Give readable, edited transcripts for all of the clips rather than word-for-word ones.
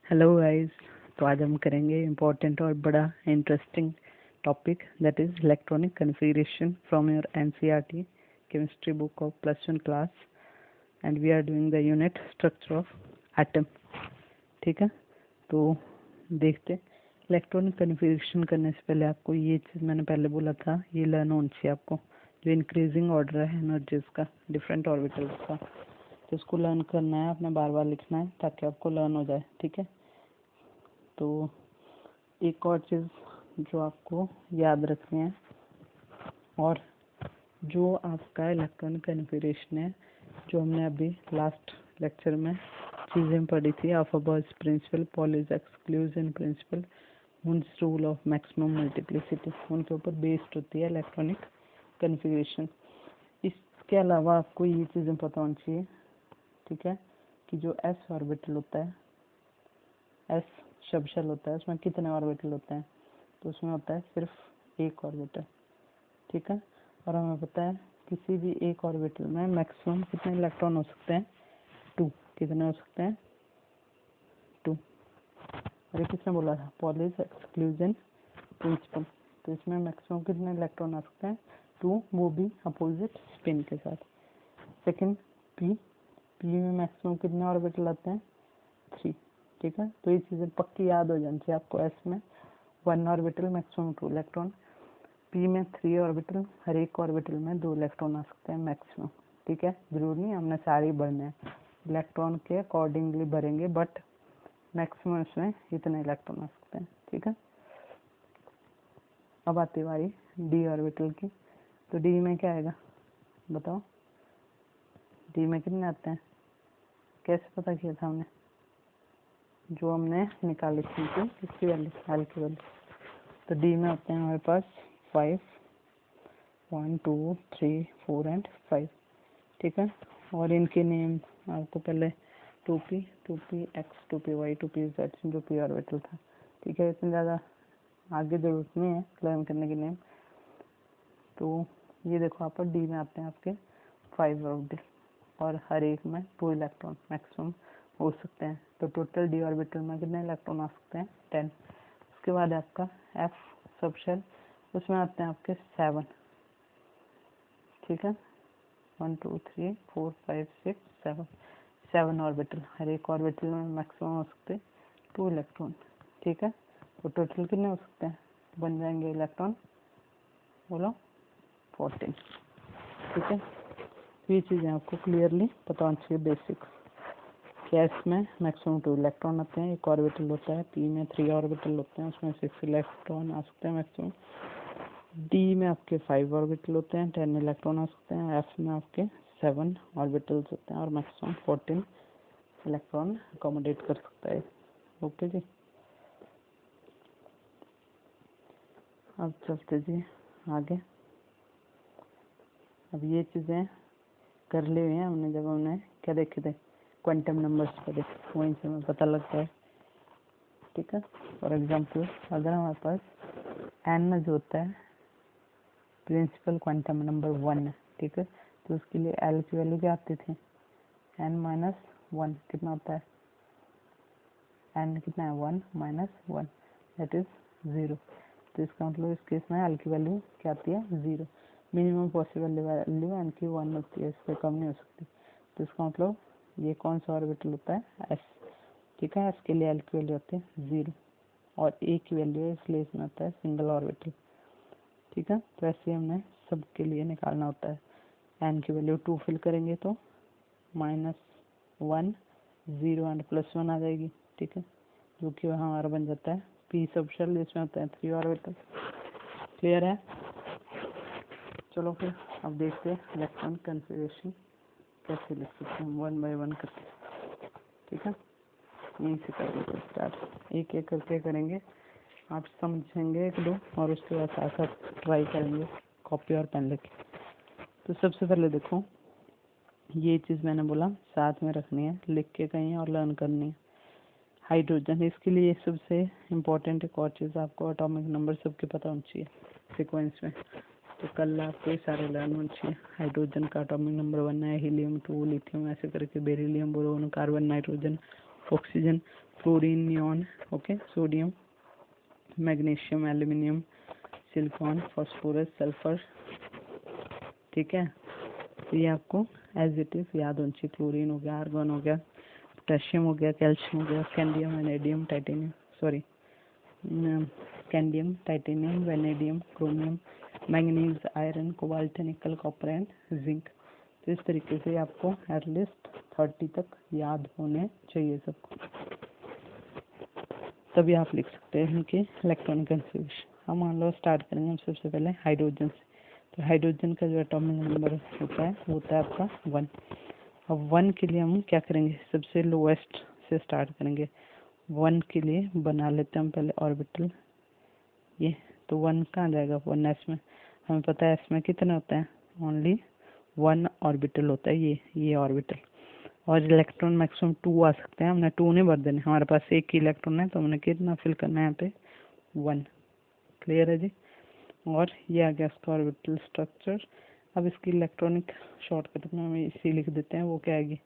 Hello guys. तो आज हम करेंगे इम्पोर्टेंट और बड़ा interesting topic that is electronic configuration from your NCERT chemistry book of +1 class and we are doing the unit structure of atom. ठीक है, तो देखते इलेक्ट्रॉनिक कन्फिगरेशन करने से पहले आपको ये चीज़ मैंने पहले बोला था, ये लर्न होनी चाहिए आपको, जो इंक्रीजिंग ऑर्डर है एनर्जीज का डिफरेंट ऑर्बिटल्स का। तो इसको लर्न करना है, आपने बार बार लिखना है ताकि आपको लर्न हो जाए। ठीक है, तो एक और चीज़ जो आपको याद रखनी है, और जो आपका इलेक्ट्रॉनिक कन्फिगरेशन है, जो हमने अभी लास्ट लेक्चर में चीज़ें पढ़ी थी, Aufbau's principle, Pauli's exclusion principle, Hund's rule of maximum multiplicity, उनके ऊपर बेस्ड होती है इलेक्ट्रॉनिक कन्फिगरेशन। इसके अलावा आपको ये चीज़ें पता होनी चाहिए, ठीक है, कि जो एस ऑर्बिटल होता है, एस सबशेल होता है, उसमें कितने ऑर्बिटल होते हैं? तो उसमें होता है सिर्फ एक ऑर्बिटल। ठीक है, और हमें पता है किसी भी एक ऑर्बिटल में मैक्सिमम कितने इलेक्ट्रॉन हो सकते हैं? 2। कितने हो सकते हैं? 2। अरे किसने बोला था? Pauli's exclusion principal. तो इसमें मैक्सिमम कितने इलेक्ट्रॉन आ सकते हैं? 2, वो भी अपोजिट स्पिन के साथ। सेकंड पी में मैक्सिमम कितने ऑर्बिटल आते हैं? 3। ठीक है, तो ये चीज़ें पक्की याद हो जानी चाहिए आपको। एस में 1 ऑर्बिटल मैक्सिमम 2 इलेक्ट्रॉन, पी में 3 ऑर्बिटल, हर एक ऑर्बिटल में 2 इलेक्ट्रॉन आ सकते हैं मैक्सिमम। ठीक है, जरूरी नहीं हमने सारे ही भरने हैं, इलेक्ट्रॉन के अकॉर्डिंगली भरेंगे, बट मैक्सिमम इसमें इतने इलेक्ट्रॉन आ सकते हैं। ठीक है, अब आती बारी डी ऑर्बिटल की। तो डी में क्या आएगा बताओ? डी में कितने आते हैं? कैसे पता किया था हमने? जो हमने निकाली थी किसकी वैल्यू? एल की वैल्यू। तो डी में होते हैं हमारे पास 5, 1 2 3 4 एंड 5। ठीक है, और इनके नेम आपको पहले 2p x 2p y 2p z जो p ऑर्बिटल था। ठीक है, इतनी ज़्यादा आगे जरूरत नहीं है लर्न करने के नेम। तो ये देखो आप डी में आते हैं आपके 5 ऑर्बिटल, और हर एक में 2 इलेक्ट्रॉन मैक्सिमम हो सकते हैं। तो टोटल डी ऑर्बिटल में कितने इलेक्ट्रॉन आ सकते हैं? 10। उसके बाद आपका एफ सबशेल, उसमें आते हैं आपके 7। ठीक है, 1 2 3 4 5 6 7 ऑर्बिटल, हर एक ऑर्बिटल में मैक्सिमम हो सकते हैं 2 इलेक्ट्रॉन। ठीक है, तो टोटल कितने हो सकते हैं? बन जाएंगे इलेक्ट्रॉन, बोलो 14। ठीक है, ये चीज़ें आपको क्लियरली पता होनी चाहिए बेसिक्स। गैस में मैक्सिमम 2 इलेक्ट्रॉन आते हैं, एक ऑर्बिटल होता है, पी में 3 ऑर्बिटल होते हैं, उसमें 6 इलेक्ट्रॉन आ सकते हैं मैक्सिमम। डी में आपके 5 ऑर्बिटल होते हैं, 10 इलेक्ट्रॉन आ सकते हैं। एफ में आपके 7 ऑर्बिटल्स होते हैं और मैक्सिमम 14 इलेक्ट्रॉन अकोमोडेट कर सकता है। ओके जी, अब चलते जी आगे। अब ये चीज़ें कर ली हुई हैं हमने, जब हमने क्या देखे थे? क्वांटम नंबर्स पढ़े, वहीं से हमें पता लगता है। ठीक है, फॉर एग्जांपल अगर हमारे पास एन जो होता है प्रिंसिपल क्वांटम नंबर 1 है, ठीक है, तो उसके लिए एल की वैल्यू क्या आती थी? n-1 कितना होता है? n कितना है? 1 - 1 दैट इज 0। तो इसका मतलब इस केस में एल की वैल्यू क्या आती है? 0। मिनिमम पॉसिबल वैल्यू एन की 1 होती है, इससे कम नहीं हो सकती। तो इसका मतलब ये कौन सा ऑर्बिटल होता है? एस। ठीक है, एस के लिए एल की वैल्यू होती है 0, और ए की वैल्यू है, इसलिए इसमें होता है सिंगल ऑर्बिटल। ठीक है, तो ऐसे हमने सबके लिए निकालना होता है। एन की वैल्यू 2 फिल करेंगे तो -1 0 एंड +1 आ जाएगी। ठीक है, जो कि हमारा बन जाता है पी सबशेल, इसमें होता है 3 ऑर्बिटल। क्लियर है? चलो फिर अब देखते हैं इलेक्ट्रॉन कन्फिगरेशन कैसे लिख सकते हैं 1 बाय 1 करके। ठीक है, यहीं से करेंगे स्टार्ट, एक एक करके करेंगे, आप समझेंगे एक दो, और उसके बाद साथ साथ ट्राई करेंगे कॉपी और पेन लेके। तो सबसे पहले देखो, ये चीज़ मैंने बोला साथ में रखनी है, लिख के कहीं और लर्न करनी है। हाइड्रोजन, इसके लिए सबसे इम्पोर्टेंट एक और चीज़, आपको एटॉमिक नंबर सबके पता होना चाहिए सीक्वेंस में। तो कल आपको ये सारे लर्न होना चाहिए। हाइड्रोजन का एटॉमिक नंबर 1 है, हीलियम 2, लिथियम, ऐसे करके beryllium, boron, carbon, nitrogen, oxygen, fluorine, neon, okay, sodium, magnesium, aluminium, silicon, phosphorus, sulphur, ठीक है। तो ये आपको एज इट इज याद होनी चाहिए। क्लोरीन हो गया, आर्गन हो गया, पोटेशियम हो गया, कैल्शियम हो गया, scandium, vanadium, titanium, sorry scandium, titanium, vanadium, chromium, manganese, iron, cobalt, nickel, copper and zinc. तो इस तरीके से आपको एटलीस्ट 30 तक याद होने चाहिए सबको, तभी आप लिख सकते हैं इनके इलेक्ट्रॉनिक कन्फिग्रेशन। हम मान लो स्टार्ट करेंगे हम सबसे पहले हाइड्रोजन से। तो हाइड्रोजन का जो एटॉमिक नंबर होता है वो होता है आपका 1। अब 1 के लिए हम क्या करेंगे, सबसे लोएस्ट से स्टार्ट करेंगे। 1 के लिए बना लेते हैं हम पहले ऑर्बिटल, ये तो 1 कहाँ जाएगा, 1s में। हमें पता है s में कितने होते हैं, ओनली 1 ऑर्बिटल होता है, ये ऑर्बिटल। और इलेक्ट्रॉन मैक्सिमम 2 आ सकते हैं, हमने 2 नहीं भर देने, हमारे पास एक ही इलेक्ट्रॉन है तो हमने कितना फिल करना है यहाँ पे, 1। क्लियर है जी। और ये आ गया इसका ऑर्बिटल स्ट्रक्चर। अब इसकी इलेक्ट्रॉनिक शॉर्टकट में हम इसी लिख देते हैं, वो क्या आएगी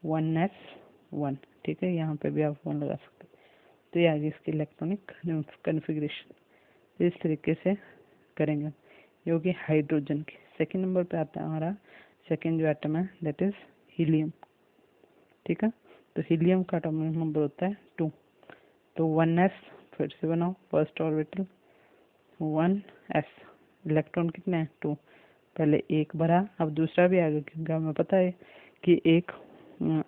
1s1, ठीक है। यहाँ पे भी आप 1 लगा सकते हैं। तो ये आ गई इसकी इलेक्ट्रॉनिक कन्फिग्रेशन। तो इस तरीके से करेंगे। ये होगी हाइड्रोजन की। सेकेंड नंबर पे आता है हमारा सेकेंड जो एटम है दैट इज हीलियम, ठीक है। तो हीलियम का एटॉमिक नंबर होता है 2। तो 1s फिर से बनाओ, फर्स्ट ऑर्बिटल 1s, इलेक्ट्रॉन कितने हैं 2, पहले एक भरा, अब दूसरा भी आएगा क्योंकि हमें पता है कि एक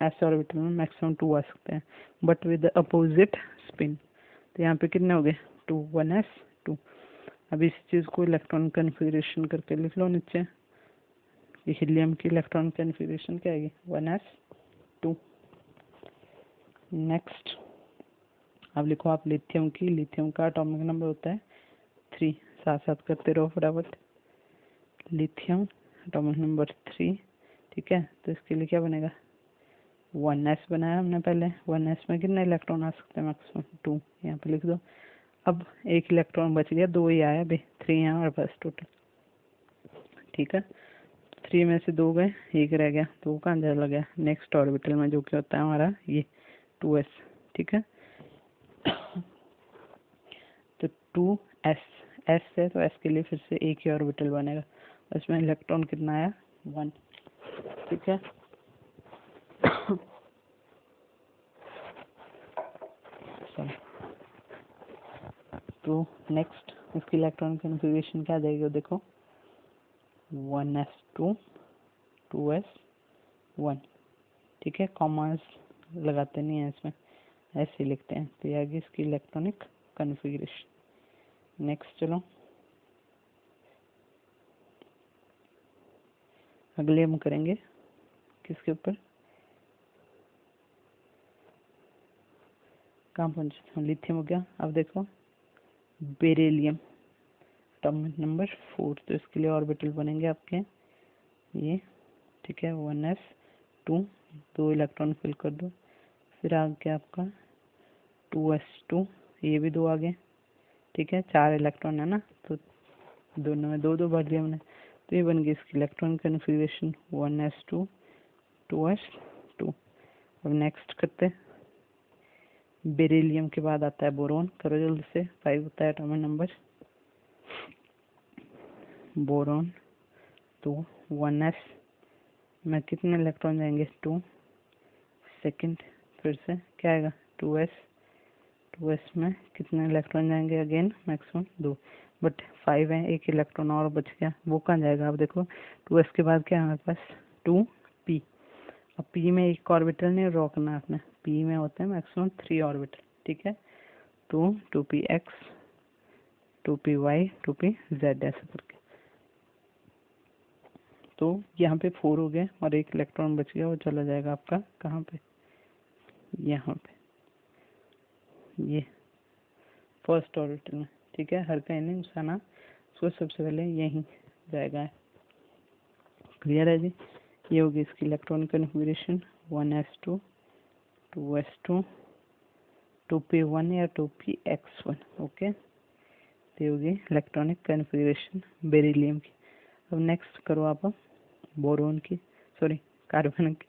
s ऑर्बिटल में मैक्सिमम 2 आ सकते हैं बट विद अपोजिट स्पिन। तो यहाँ पे कितने हो गए 2, 1s 2। अब इस चीज को इलेक्ट्रॉन कन्फिग्रेशन करके लिख लो नीचे। हीलियम की इलेक्ट्रॉन कन्फिग्रेशन क्या आएगी 1s2। नेक्स्ट अब लिखो आप लिथियम की। लिथियम का एटॉमिक नंबर होता है 3, साथ साथ करते रहो फटाफट। लिथियम एटॉमिक नंबर 3, ठीक है। तो इसके लिए क्या बनेगा 1s बनाया हमने पहले, 1s में कितने इलेक्ट्रॉन आ सकते हैं मैक्सिमम 2, यहाँ पे लिख दो। अब एक इलेक्ट्रॉन बच गया, 2 ही आया अभी, 3 है हमारे पास टोटल, ठीक है। 3 में से 2 गए, 1 रह गया, तो वो कहाँ चला गया नेक्स्ट ऑर्बिटल में जो कि होता है हमारा ये 2s, ठीक है। तो 2s, s है तो s के लिए फिर से एक ही ऑर्बिटल बनेगा, इसमें इलेक्ट्रॉन कितना आया 1, ठीक है। तो नेक्स्ट इसकी इलेक्ट्रॉन कन्फिग्रेशन क्या देगी देखो 1s2 2s1, ठीक है। कॉमास लगाते नहीं है इसमें, ऐसे लिखते हैं। तो ये आगे इसकी इलेक्ट्रॉनिक कन्फिग्रेशन। नेक्स्ट चलो अगले हम करेंगे किसके ऊपर, कहाँ पहुंचे, लिथियम हो गया। अब देखो बेरिलियम एटॉमिक नंबर 4, तो इसके लिए ऑर्बिटल बनेंगे आपके ये, ठीक है। 1s2, 2 इलेक्ट्रॉन फिल कर दो, फिर आ गया आपका 2s2, ये भी 2 आ गए, ठीक है। 4 इलेक्ट्रॉन है ना, तो दोनों में 2 2 भर दिया हमने, तो ये बन गई इसकी इलेक्ट्रॉन कन्फिग्रेशन 1s2 2s2। अब नेक्स्ट करते बेरिलियम के बाद आता है बोरोन, करो जल्दी से, 5 होता है एटॉमिक नंबर बोरोन। तो 1s में कितने इलेक्ट्रॉन जाएंगे 2, सेकंड फिर से क्या आएगा 2s, 2s में कितने इलेक्ट्रॉन जाएंगे अगेन मैक्सिमम 2, बट 5 है, एक इलेक्ट्रॉन और बच गया, वो कहाँ जाएगा। अब देखो 2s के बाद क्या है हमारे पास 2p। अब p में एक ऑर्बिटल नहीं रोकना आपने, p में होते हैं मैक्सिमम 3 ऑर्बिटल, ठीक है। तो 2px 2py 2pz ऐसे करके। तो यहाँ पे 4 हो गए और एक इलेक्ट्रॉन बच गया, वो चला जाएगा आपका कहाँ पे, यहाँ पे, ये फर्स्ट ऑर्बिटल में, ठीक है। हर कहीं नहीं घुसाना उसको, सबसे पहले यहीं जाएगा। क्लियर है जी। ये होगी इसकी electronic configuration 1s2 2s2 2p1 या 2px1, ओके। तो ये होगी इलेक्ट्रॉनिक कन्फिग्रेशन बेरिलियम की। अब नेक्स्ट करो आप बोरोन की, सॉरी कार्बन की।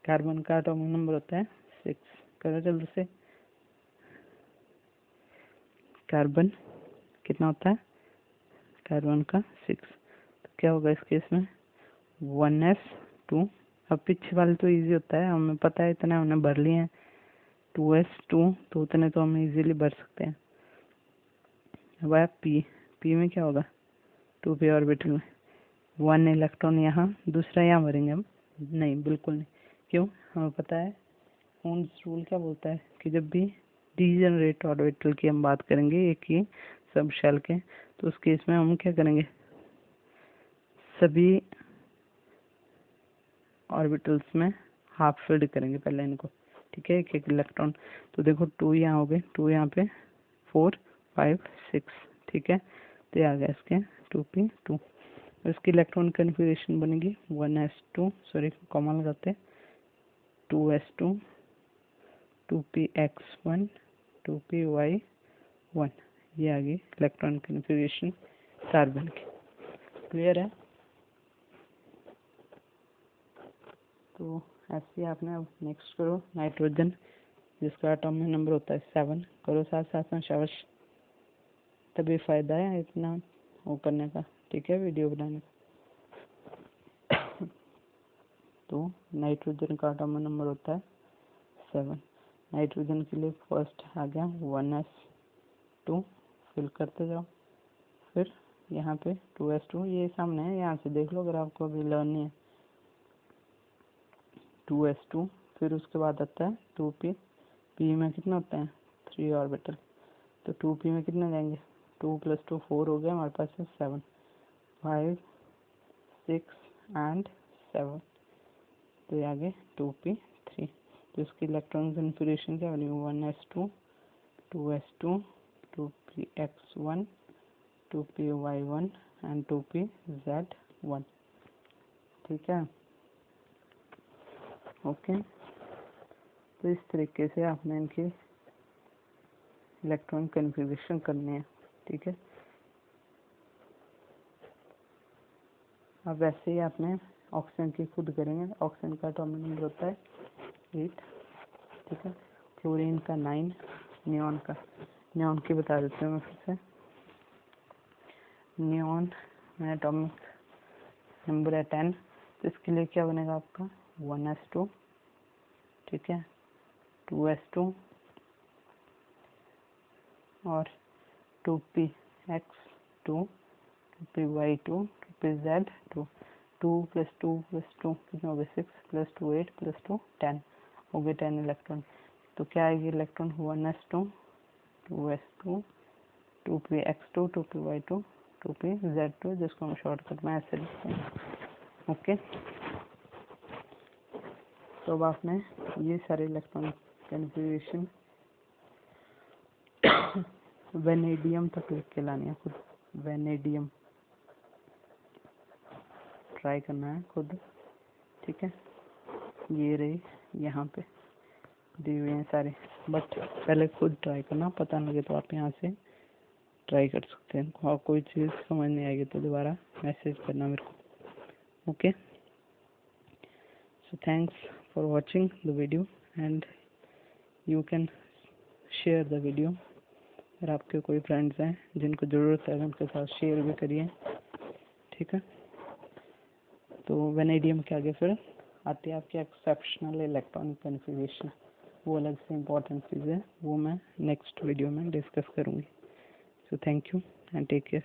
कार्बन का एटॉमिक नंबर होता है 6, करो जल्दी से। कार्बन कितना होता है, कार्बन का 6, तो क्या होगा इस केस में 1s2। अब पीछे वाले तो इजी होता है, हमें पता है इतना हमने भर लिए हैं, 2s2 तो उतने तो हम इजीली भर सकते हैं। अब आया पी में क्या होगा 2p ऑर्बिटल में 1 इलेक्ट्रॉन यहाँ, दूसरा यहाँ भरेंगे हम, नहीं बिल्कुल नहीं, क्यों, हमें पता है ओम्स रूल क्या बोलता है कि जब भी डीजेनरेट ऑर्बिटल की हम बात करेंगे एक ही सब शेल के, तो उस केस में हम क्या करेंगे, सभी ऑर्बिटल्स में हाफ फिल्ड करेंगे पहले इनको, ठीक है, एक एक इलेक्ट्रॉन। तो देखो 2 यहाँ हो गए, 2 यहाँ पे 4 5 6, ठीक है, तो ये आ गया इसके 2p2। इसकी इलेक्ट्रॉन कन्फिगरेशन बनेगी 1s2, सॉरी कॉमन लगाते 2s2 2px1 2py1, ये आ गई इलेक्ट्रॉन कन्फिगरेशन कार्बन की। क्लियर है? तो ऐसे ही आपने अब नेक्स्ट करो नाइट्रोजन, जिसका एटॉमिक नंबर होता है 7, करो साथ साथ में शाबाश, तभी फायदा है इतना वो करने का, ठीक है, वीडियो बनाने का। तो नाइट्रोजन का एटॉमिक नंबर होता है 7। नाइट्रोजन के लिए फर्स्ट आ गया 1s2, फिल करते जाओ, फिर यहाँ पे 2s2, ये सामने है, यहाँ से देख लो अगर आपको अभी लर्न नहीं है, 2s2, फिर उसके बाद आता है 2p, p में कितना होता है 3 ऑर्बिटल, तो 2p में कितना जाएंगे, 2 + 2 4 हो गया, हमारे पास है 7, 5 6 एंड 7, तो ये आगे 2p3। तो इसकी इलेक्ट्रॉन कन्फिगरेशन क्या बनी, 1s2 2s2 2px1 2py1 and 2pz1, ठीक है, ओके। तो इस तरीके से आपने इनकी इलेक्ट्रॉन कन्फिगरेशन करनी है, ठीक है। अब वैसे ही आपने ऑक्सीजन की खुद करेंगे। ऑक्सीजन का एटॉमिक नंबर होता है 8, ठीक है, क्लोरीन का 9, नियॉन की बता देते हैं मैं फिर से। नियॉन में एटॉमिक नंबर है 10, तो इसके लिए क्या बनेगा आपका 1s2, ठीक है, 2s2 और 2px2 2py2 2pz2, 2 + 2 + 2 कितना हो गया 6 + 2 8 + 2 10 हो गए 10 इलेक्ट्रॉन। तो क्या आएगी electron 1s2 2s2 2px2 2py2 2pz2, जिसको हम शॉर्टकट में ऐसे लिखते हैं, ओके। तो अब आपने ये सारे इलेक्ट्रॉन कन्फिगरेशन वेनेडियम तक लिख के लानी है खुद, वेनेडियम ट्राई करना है खुद, ठीक है। ये रही यहाँ पे दिए हुए हैं सारे, बट पहले खुद ट्राई करना, पता लगे तो आप यहाँ से ट्राई कर सकते हैं। और कोई चीज़ समझ नहीं आएगी तो दोबारा मैसेज करना मेरे को, okay. So thanks for watching the video and you can share the video. अगर आपके कोई फ्रेंड्स हैं जिनको ज़रूरत है उनके साथ शेयर भी करिए, ठीक है। तो वेनेडियम के आगे फिर आती है आपकी एक्सेप्शनल इलेक्ट्रॉनिक कन्फिगरेशन, वो अलग से इम्पोर्टेंट चीज़ है, वो मैं नेक्स्ट वीडियो में डिस्कस करूँगी। So thank you and take care.